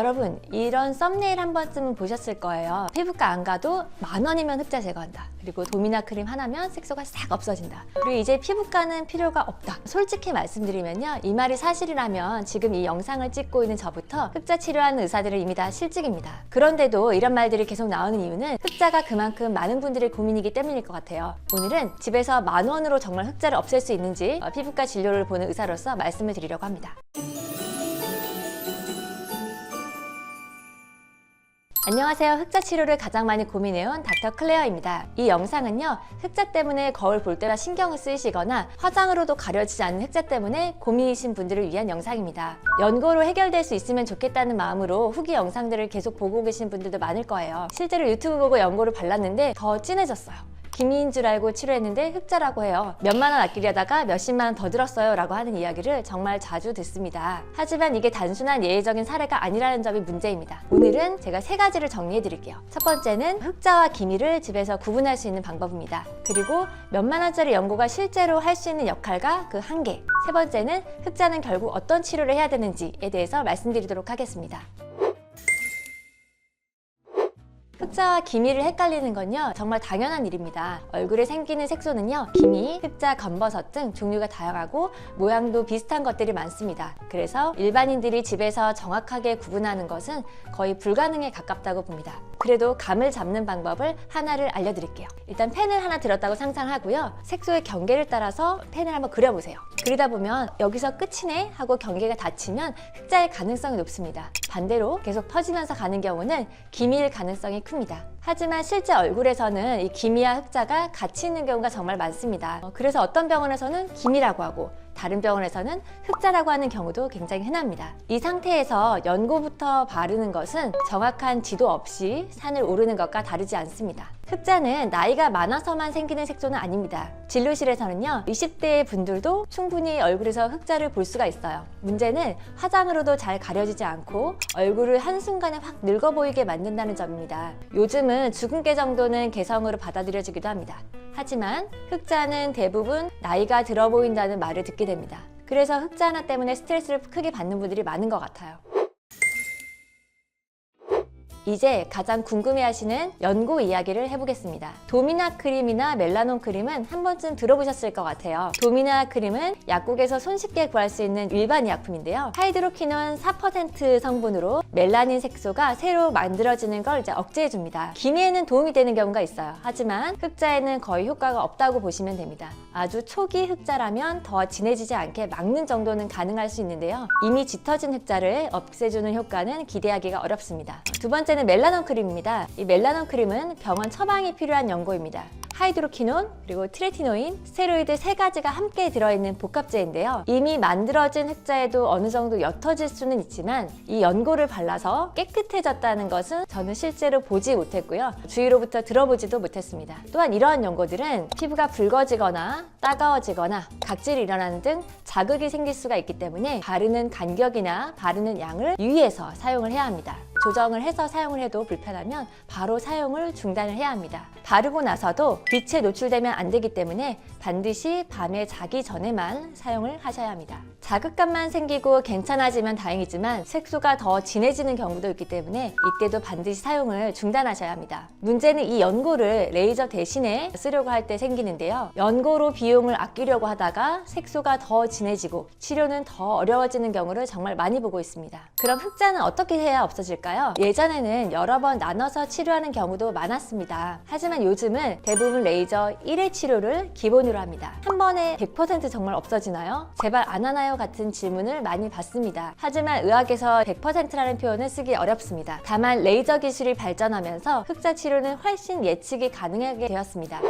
여러분, 이런 썸네일 한 번쯤은 보셨을 거예요. 피부과 안 가도 10,000원이면 흑자 제거한다. 그리고 도미나 크림 하나면 색소가 싹 없어진다. 그리고 이제 피부과는 필요가 없다. 솔직히 말씀드리면요, 이 말이 사실이라면 지금 이 영상을 찍고 있는 저부터 흑자 치료하는 의사들은 이미 다 실직입니다. 그런데도 이런 말들이 계속 나오는 이유는 흑자가 그만큼 많은 분들의 고민이기 때문일 것 같아요. 오늘은 집에서 10,000원으로 정말 흑자를 없앨 수 있는지 피부과 진료를 보는 의사로서 말씀을 드리려고 합니다. 안녕하세요. 흑자 치료를 가장 많이 고민해온 닥터 클레어입니다. 이 영상은요, 흑자 때문에 거울 볼 때마다 신경을 쓰이시거나 화장으로도 가려지지 않는 흑자 때문에 고민이신 분들을 위한 영상입니다. 연고로 해결될 수 있으면 좋겠다는 마음으로 후기 영상들을 계속 보고 계신 분들도 많을 거예요. 실제로 유튜브 보고 연고를 발랐는데 더 진해졌어요. 기미인 줄 알고 치료했는데 흑자라고 해요. 몇만 원 아끼려다가 몇십만 원 더 들었어요 라고 하는 이야기를 정말 자주 듣습니다. 하지만 이게 단순한 예외적인 사례가 아니라는 점이 문제입니다. 오늘은 제가 3가지를 정리해 드릴게요. 첫 번째는 흑자와 기미를 집에서 구분할 수 있는 방법입니다. 그리고 몇만 원짜리 연고가 실제로 할 수 있는 역할과 그 한계. 세 번째는 흑자는 결국 어떤 치료를 해야 되는지에 대해서 말씀드리도록 하겠습니다. 흑자와 기미를 헷갈리는 건요, 정말 당연한 일입니다. 얼굴에 생기는 색소는요, 기미, 흑자, 검버섯 등 종류가 다양하고 모양도 비슷한 것들이 많습니다. 그래서 일반인들이 집에서 정확하게 구분하는 것은 거의 불가능에 가깝다고 봅니다. 그래도 감을 잡는 방법을 하나를 알려드릴게요. 일단 펜을 하나 들었다고 상상하고요, 색소의 경계를 따라서 펜을 한번 그려보세요. 그리다 보면 여기서 끝이네 하고 경계가 닫히면 흑자일 가능성이 높습니다. 반대로 계속 퍼지면서 가는 경우는 기미일 가능성이 큽니다. 하지만 실제 얼굴에서는 이 기미와 흑자가 같이 있는 경우가 정말 많습니다. 그래서 어떤 병원에서는 기미라고 하고 다른 병원에서는 흑자라고 하는 경우도 굉장히 흔합니다. 이 상태에서 연고부터 바르는 것은 정확한 지도 없이 산을 오르는 것과 다르지 않습니다. 흑자는 나이가 많아서만 생기는 색소는 아닙니다. 진료실에서는요, 20대의 분들도 충분히 얼굴에서 흑자를 볼 수가 있어요. 문제는 화장으로도 잘 가려지지 않고 얼굴을 한순간에 확 늙어 보이게 만든다는 점입니다. 요즘은 주근깨 정도는 개성으로 받아들여지기도 합니다. 하지만 흑자는 대부분 나이가 들어 보인다는 말을 듣게 됩니다. 그래서 흑자 하나 때문에 스트레스를 크게 받는 분들이 많은 것 같아요. 이제 가장 궁금해하시는 연고 이야기를 해보겠습니다. 도미나 크림이나 멜라논 크림은 한 번쯤 들어보셨을 것 같아요. 도미나 크림은 약국에서 손쉽게 구할 수 있는 일반 의약품인데요. 하이드로퀴논 4% 성분으로 멜라닌 색소가 새로 만들어지는 걸 억제해줍니다. 기미에는 도움이 되는 경우가 있어요. 하지만 흑자에는 거의 효과가 없다고 보시면 됩니다. 아주 초기 흑자라면 더 진해지지 않게 막는 정도는 가능할 수 있는데요. 이미 짙어진 흑자를 없애주는 효과는 기대하기가 어렵습니다. 두 번째는 멜라논 크림입니다. 이 멜라논 크림은 병원 처방이 필요한 연고입니다. 하이드로퀴논, 그리고 트레티노인, 스테로이드 3가지가 함께 들어있는 복합제인데요. 이미 만들어진 흑자에도 어느 정도 옅어질 수는 있지만 이 연고를 발라서 깨끗해졌다는 것은 저는 실제로 보지 못했고요. 주위로부터 들어보지도 못했습니다. 또한 이러한 연고들은 피부가 붉어지거나 따가워지거나 각질이 일어나는 등 자극이 생길 수가 있기 때문에 바르는 간격이나 바르는 양을 유의해서 사용을 해야 합니다. 조정을 해서 사용을 해도 불편하면 바로 사용을 중단을 해야 합니다. 바르고 나서도 빛에 노출되면 안 되기 때문에 반드시 밤에 자기 전에만 사용을 하셔야 합니다. 자극감만 생기고 괜찮아지면 다행이지만 색소가 더 진해지는 경우도 있기 때문에 이때도 반드시 사용을 중단하셔야 합니다. 문제는 이 연고를 레이저 대신에 쓰려고 할 때 생기는데요. 연고로 비용을 아끼려고 하다가 색소가 더 진해지고 치료는 더 어려워지는 경우를 정말 많이 보고 있습니다. 그럼 흑자는 어떻게 해야 없어질까요? 예전에는 여러 번 나눠서 치료하는 경우도 많았습니다. 하지만 요즘은 대부분 레이저 1회 치료를 기본으로 합니다. 한 번에 100% 정말 없어지나요? 제발 안 하나요? 같은 질문을 많이 받습니다. 하지만 의학에서 100%라는 표현을 쓰기 어렵습니다. 다만 레이저 기술이 발전하면서 흑자 치료는 훨씬 예측이 가능하게 되었습니다.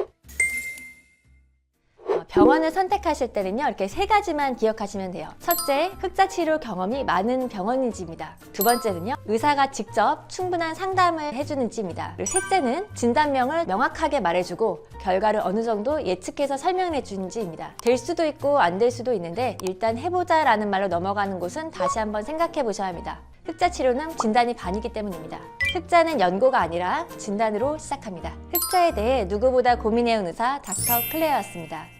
병원을 선택하실 때는요, 이렇게 3가지만 기억하시면 돼요. 첫째, 흑자 치료 경험이 많은 병원인지입니다. 두 번째는요, 의사가 직접 충분한 상담을 해주는지입니다. 그리고 셋째는 진단명을 명확하게 말해주고 결과를 어느 정도 예측해서 설명해 주는지입니다. 될 수도 있고 안 될 수도 있는데 일단 해보자 라는 말로 넘어가는 곳은 다시 한번 생각해 보셔야 합니다. 흑자 치료는 진단이 반이기 때문입니다. 흑자는 연고가 아니라 진단으로 시작합니다. 흑자에 대해 누구보다 고민해온 의사 닥터 클레어였습니다.